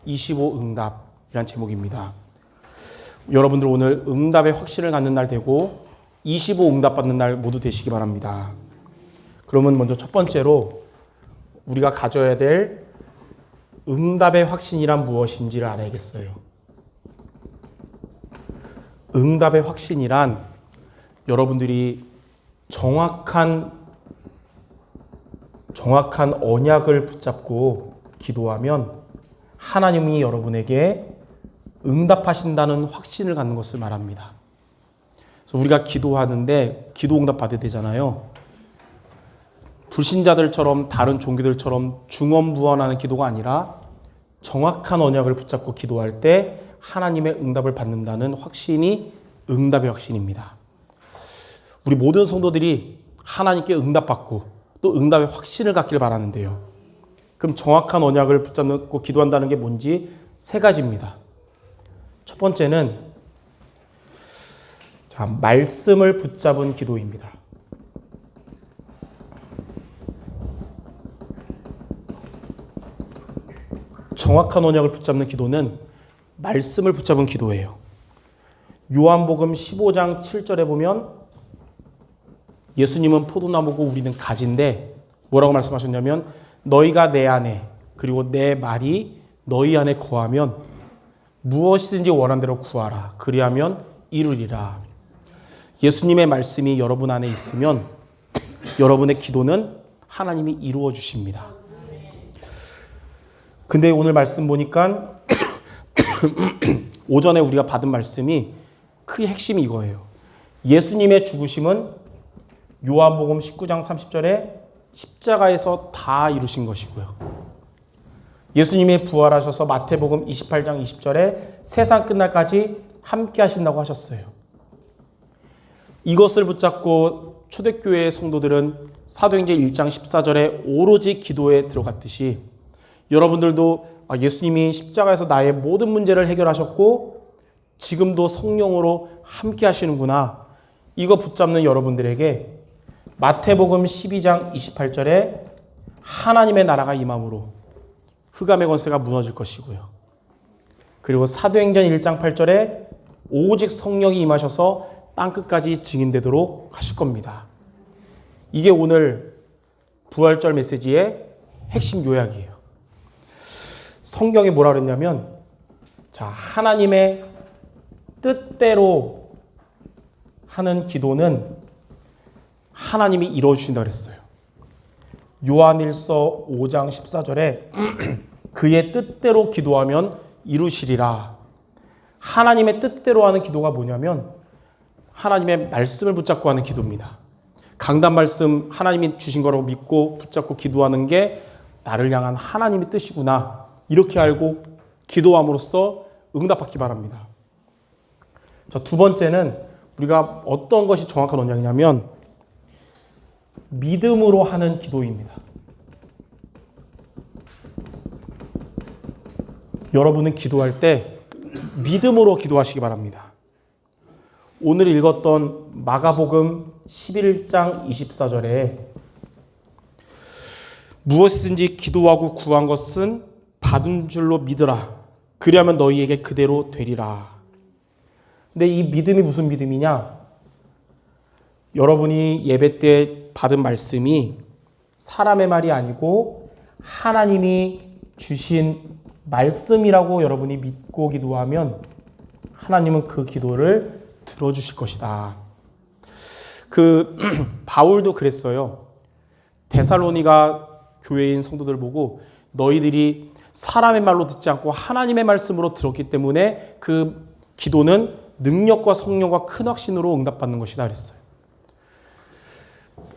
25 응답이란 제목입니다. 여러분들 오늘 응답의 확신을 갖는 날 되고 25 응답 받는 날 모두 되시기 바랍니다. 그러면 먼저 첫 번째로 우리가 가져야 될 응답의 확신이란 무엇인지를 알아야겠어요. 응답의 확신이란 여러분들이 정확한 언약을 붙잡고 기도하면 하나님이 여러분에게 응답하신다는 확신을 갖는 것을 말합니다. 그래서 우리가 기도하는데 기도 응답 받아야 되잖아요. 불신자들처럼 다른 종교들처럼 중언부언하는 기도가 아니라 정확한 언약을 붙잡고 기도할 때 하나님의 응답을 받는다는 확신이 응답의 확신입니다. 우리 모든 성도들이 하나님께 응답받고 또 응답의 확신을 갖기를 바라는데요. 그럼 정확한 언약을 붙잡고 기도한다는 게 뭔지 세 가지입니다. 첫 번째는 말씀을 붙잡은 기도입니다. 정확한 언약을 붙잡는 기도는 말씀을 붙잡은 기도예요. 요한복음 15장 7절에 보면 예수님은 포도나무고 우리는 가지인데 뭐라고 말씀하셨냐면 너희가 내 안에 그리고 내 말이 너희 안에 거하면 무엇이든지 원하는 대로 구하라. 그리하면 이루리라. 예수님의 말씀이 여러분 안에 있으면 여러분의 기도는 하나님이 이루어 주십니다. 근데 오늘 말씀 보니까 오전에 우리가 받은 말씀이 크게 핵심이 이거예요. 예수님의 죽으심은 요한복음 19장 30절에 십자가에서 다 이루신 것이고요. 예수님이 부활하셔서 마태복음 28장 20절에 세상 끝날까지 함께 하신다고 하셨어요. 이것을 붙잡고 초대교회의 성도들은 사도행전 1장 14절에 오로지 기도에 들어갔듯이 여러분들도 예수님이 십자가에서 나의 모든 문제를 해결하셨고 지금도 성령으로 함께 하시는구나. 이거 붙잡는 여러분들에게 마태복음 12장 28절에 하나님의 나라가 임함으로 흑암의 권세가 무너질 것이고요. 그리고 사도행전 1장 8절에 오직 성령이 임하셔서 땅끝까지 증인되도록 하실 겁니다. 이게 오늘 부활절 메시지의 핵심 요약이에요. 성경이 뭐라 그랬냐면 하나님의 뜻대로 하는 기도는 하나님이 이루어주신다고 그랬어요. 요한일서 5장 14절에 그의 뜻대로 기도하면 이루시리라. 하나님의 뜻대로 하는 기도가 뭐냐면 하나님의 말씀을 붙잡고 하는 기도입니다. 강단 말씀 하나님이 주신 거라고 믿고 붙잡고 기도하는 게 나를 향한 하나님의 뜻이구나. 이렇게 알고 기도함으로써 응답받기 바랍니다. 두 번째는 우리가 어떤 것이 정확한 언약이냐면 믿음으로 하는 기도입니다. 여러분은 기도할 때 믿음으로 기도하시기 바랍니다. 오늘 읽었던 마가복음 11장 24절에 무엇이든지 기도하고 구한 것은 받은 줄로 믿으라. 그리하면 너희에게 그대로 되리라. 근데 이 믿음이 무슨 믿음이냐? 여러분이 예배 때 받은 말씀이 사람의 말이 아니고 하나님이 주신 말씀이라고 여러분이 믿고 기도하면 하나님은 그 기도를 들어주실 것이다. 바울도 그랬어요. 데살로니가 교회인 성도들 보고 너희들이 사람의 말로 듣지 않고 하나님의 말씀으로 들었기 때문에 그 기도는 능력과 성령과 큰 확신으로 응답받는 것이다 그랬어요.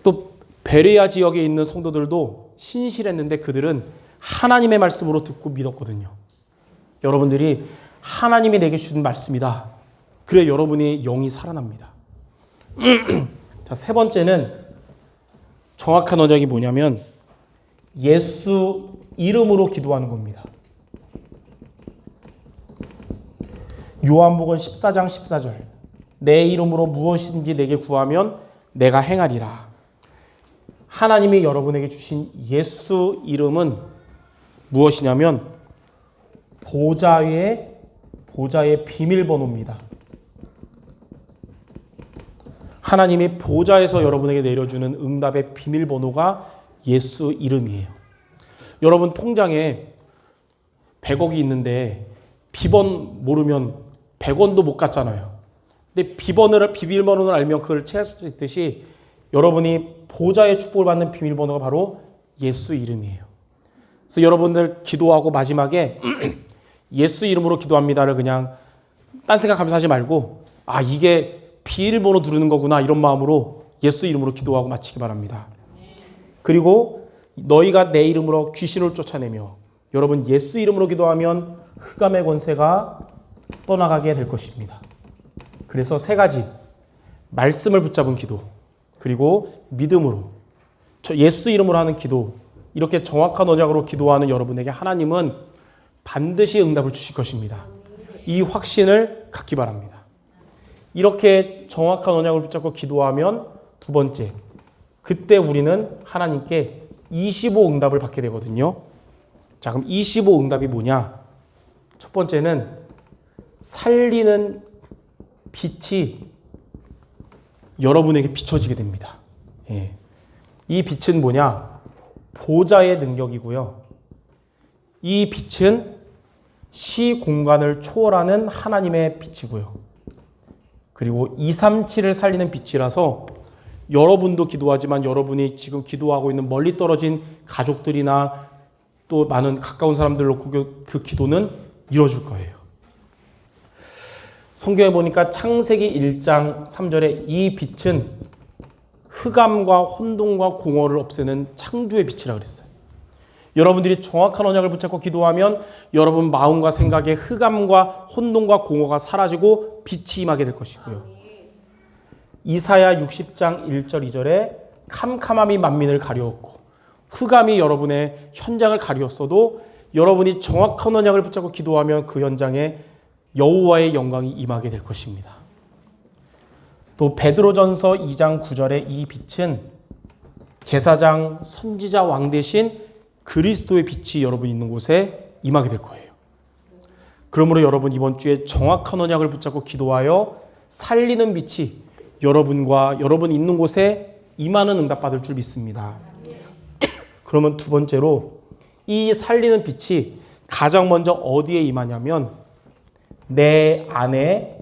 또 베레아 지역에 있는 성도들도 신실했는데 그들은 하나님의 말씀으로 듣고 믿었거든요. 여러분들이 하나님이 내게 주신 말씀이다. 그래 여러분의 영이 살아납니다. 세 번째는 정확한 언약이 뭐냐면 예수 이름으로 기도하는 겁니다. 요한복음 14장 14절 내 이름으로 무엇이든지 내게 구하면 내가 행하리라. 하나님이 여러분에게 주신 예수 이름은 무엇이냐면 보좌의 비밀번호입니다. 하나님이 보좌에서 여러분에게 내려주는 응답의 비밀번호가 예수 이름이에요. 여러분 통장에 100억이 있는데 비번 모르면 100원도 못 갖잖아요. 근데 비밀번호를 알면 그걸 채울 수 있듯이 여러분이 보좌의 축복을 받는 비밀번호가 바로 예수 이름이에요. 그래서 여러분들 기도하고 마지막에 예수 이름으로 기도합니다를 그냥 딴 생각하면서 하지 말고 이게 비밀번호 누르는 거구나 이런 마음으로 예수 이름으로 기도하고 마치기 바랍니다. 그리고 너희가 내 이름으로 귀신을 쫓아내며 여러분 예수 이름으로 기도하면 흑암의 권세가 떠나가게 될 것입니다. 그래서 3가지 말씀을 붙잡은 기도 그리고 믿음으로 예수 이름으로 하는 기도 이렇게 정확한 언약으로 기도하는 여러분에게 하나님은 반드시 응답을 주실 것입니다. 이 확신을 갖기 바랍니다. 이렇게 정확한 언약을 붙잡고 기도하면 두 번째, 그때 우리는 하나님께 25 응답을 받게 되거든요. 자, 그럼 25 응답이 뭐냐? 첫 번째는 살리는 빛이 여러분에게 비춰지게 됩니다. 예. 이 빛은 뭐냐? 보좌의 능력이고요. 이 빛은 시공간을 초월하는 하나님의 빛이고요. 그리고 237을 살리는 빛이라서 여러분도 기도하지만 여러분이 지금 기도하고 있는 멀리 떨어진 가족들이나 또 많은 가까운 사람들로 그 기도는 이루어질 거예요. 성경에 보니까 창세기 1장 3절에 이 빛은 흑암과 혼돈과 공허를 없애는 창조의 빛이라 그랬어요. 여러분들이 정확한 언약을 붙잡고 기도하면 여러분 마음과 생각에 흑암과 혼돈과 공허가 사라지고 빛이 임하게 될 것이고요. 이사야 60장 1절 2절에 캄캄함이 만민을 가리웠고 흑암이 여러분의 현장을 가리웠어도 여러분이 정확한 언약을 붙잡고 기도하면 그 현장에 여호와의 영광이 임하게 될 것입니다. 또 베드로전서 2장 9절에 이 빛은 제사장, 선지자, 왕 대신 그리스도의 빛이 여러분 있는 곳에 임하게 될 거예요. 그러므로 여러분 이번 주에 정확한 언약을 붙잡고 기도하여 살리는 빛이 여러분과 여러분 있는 곳에 임하는 응답받을 줄 믿습니다. 그러면 두 번째로 이 살리는 빛이 가장 먼저 어디에 임하냐면 내 안에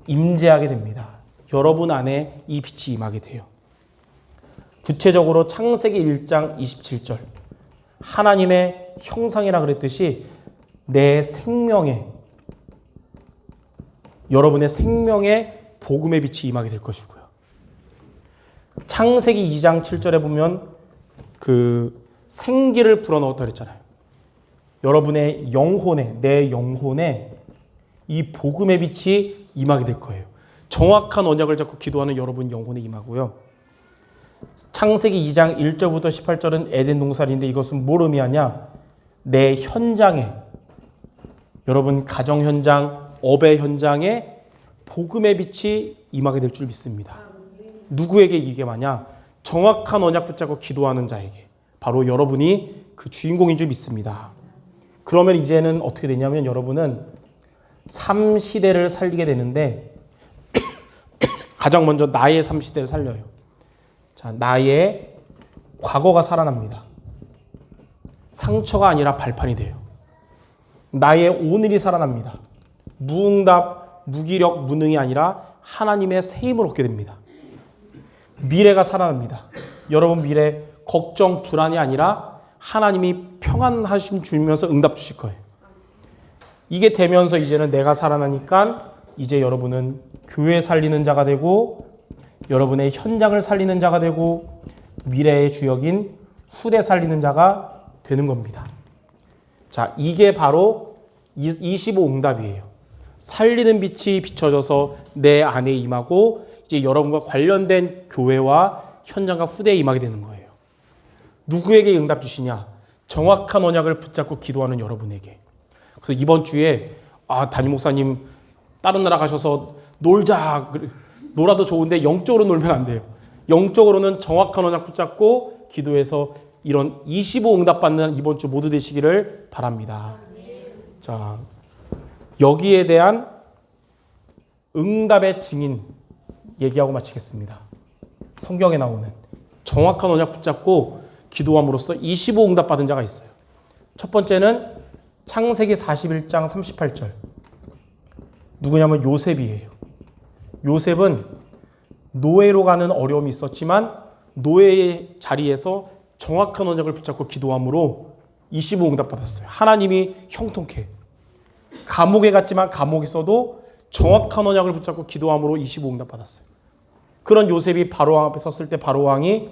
임재하게 됩니다. 여러분 안에 이 빛이 임하게 돼요. 구체적으로 창세기 1장 27절 하나님의 형상이라 그랬듯이 내 생명에 여러분의 생명에 복음의 빛이 임하게 될 것이고요. 창세기 2장 7절에 보면 그 생기를 불어넣었다 그랬잖아요. 여러분의 영혼에 내 영혼에 이 복음의 빛이 임하게 될 거예요. 정확한 언약을 잡고 기도하는 여러분 영혼에 임하고요. 창세기 2장 1절부터 18절은 에덴 동산인데 이것은 뭘 의미하냐? 내 현장에 여러분 가정 현장, 업의 현장에 복음의 빛이 임하게 될 줄 믿습니다. 누구에게 이게 마냐? 정확한 언약 붙잡고 기도하는 자에게 바로 여러분이 그 주인공인 줄 믿습니다. 그러면 이제는 어떻게 되냐면 여러분은 3시대를 살리게 되는데 가장 먼저 나의 3시대를 살려요. 자, 나의 과거가 살아납니다. 상처가 아니라 발판이 돼요. 나의 오늘이 살아납니다. 무응답, 무기력, 무능이 아니라 하나님의 새 힘을 얻게 됩니다. 미래가 살아납니다. 여러분 미래 걱정, 불안이 아니라 하나님이 평안하심 주면서 응답 주실 거예요. 이게 되면서 이제는 내가 살아나니까 이제 여러분은 교회 살리는 자가 되고 여러분의 현장을 살리는 자가 되고 미래의 주역인 후대 살리는 자가 되는 겁니다. 자, 이게 바로 25 응답이에요. 살리는 빛이 비춰져서 내 안에 임하고 이제 여러분과 관련된 교회와 현장과 후대에 임하게 되는 거예요. 누구에게 응답 주시냐? 정확한 언약을 붙잡고 기도하는 여러분에게. 그래서 이번 주에 담임 목사님 다른 나라 가셔서 놀자. 놀아도 좋은데 영적으로 놀면 안 돼요. 영적으로는 정확한 언약 붙잡고 기도해서 이런 25 응답 받는 이번 주 모두 되시기를 바랍니다. 자, 여기에 대한 응답의 증인 얘기하고 마치겠습니다. 성경에 나오는 정확한 언약 붙잡고 기도함으로써 25 응답 받은 자가 있어요. 첫 번째는 창세기 41장 38절. 누구냐면 요셉이에요. 요셉은 노예로 가는 어려움이 있었지만 노예의 자리에서 정확한 언약을 붙잡고 기도함으로 25 응답 받았어요. 하나님이 형통케. 감옥에 갔지만 감옥에서도 정확한 언약을 붙잡고 기도함으로 25 응답 받았어요. 그런 요셉이 바로왕 앞에 섰을 때 바로왕이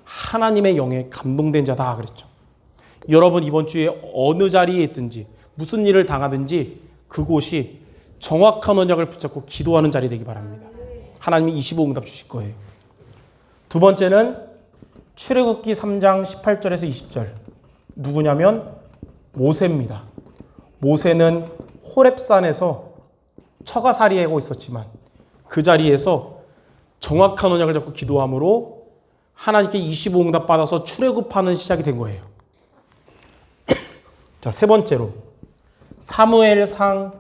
하나님의 영에 감동된 자다 그랬죠. 여러분 이번 주에 어느 자리에 있든지 무슨 일을 당하든지 그곳이 정확한 언약을 붙잡고 기도하는 자리 되기 바랍니다. 하나님이 25 응답 주실 거예요. 두 번째는 출애굽기 3장 18절에서 20절. 누구냐면 모세입니다. 모세는 호렙산에서 처가살이하고 있었지만 그 자리에서 정확한 언약을 잡고 기도함으로 하나님께 25 응답 받아서 출애굽하는 시작이 된 거예요. 자, 세 번째로 사무엘상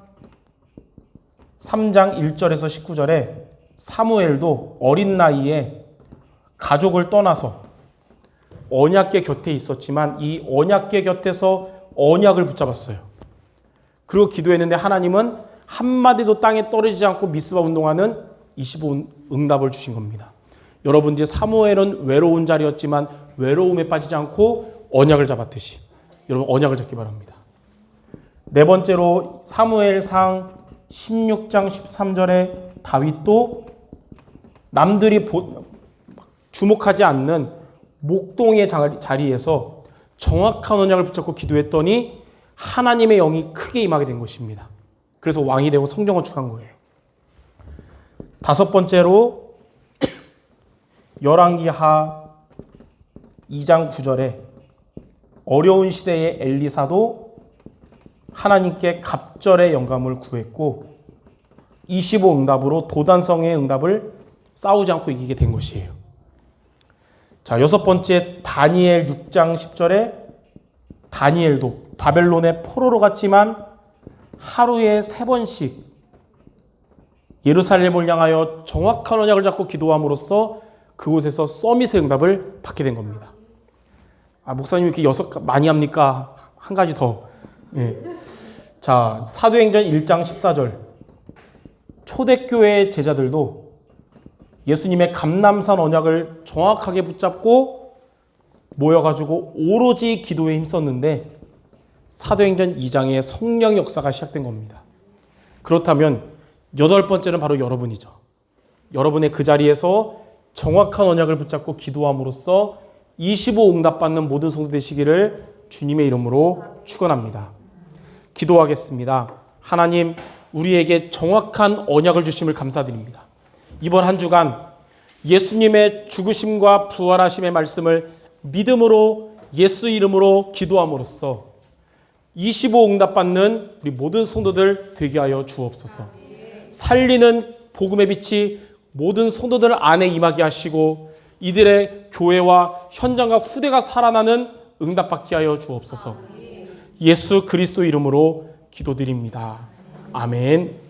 3장 1절에서 19절에 사무엘도 어린 나이에 가족을 떠나서 언약궤 곁에 있었지만 이 언약궤 곁에서 언약을 붙잡았어요. 그리고 기도했는데 하나님은 한마디도 땅에 떨어지지 않고 미스바 운동하는 25 응답을 주신 겁니다. 여러분 이제 사무엘은 외로운 자리였지만 외로움에 빠지지 않고 언약을 잡았듯이 여러분 언약을 잡기 바랍니다. 네 번째로 사무엘상 16장 13절에 다윗도 남들이 주목하지 않는 목동의 자리에서 정확한 언약을 붙잡고 기도했더니 하나님의 영이 크게 임하게 된 것입니다. 그래서 왕이 되고 성전 건축한 거예요. 다섯 번째로 열왕기하 2장 9절에 어려운 시대의 엘리사도 하나님께 갑절의 영감을 구했고 25 응답으로 도단성의 응답을 싸우지 않고 이기게 된 것이에요. 자, 여섯 번째 다니엘 6장 10절에 다니엘도 바벨론의 포로로 갔지만 하루에 3번씩 예루살렘을 향하여 정확한 언약을 잡고 기도함으로써 그곳에서 서밋의 응답을 받게 된 겁니다. 아, 목사님 이렇게 많이 합니까? 한 가지 더. 예. 자, 사도행전 1장 14절. 초대교회 제자들도 예수님의 감람산 언약을 정확하게 붙잡고 모여가지고 오로지 기도에 힘썼는데 사도행전 2장의 성령의 역사가 시작된 겁니다. 그렇다면 여덟 번째는 바로 여러분이죠. 여러분의 그 자리에서 정확한 언약을 붙잡고 기도함으로써 25 응답받는 모든 성도 되시기를 주님의 이름으로 축원합니다. 기도하겠습니다. 하나님, 우리에게 정확한 언약을 주심을 감사드립니다. 이번 한 주간 예수님의 죽으심과 부활하심의 말씀을 믿음으로 예수 이름으로 기도함으로써 25 응답받는 우리 모든 성도들 되게 하여 주옵소서. 살리는 복음의 빛이 모든 성도들 안에 임하게 하시고 이들의 교회와 현장과 후대가 살아나는 응답받게 하여 주옵소서. 예수 그리스도 이름으로 기도드립니다. 아멘.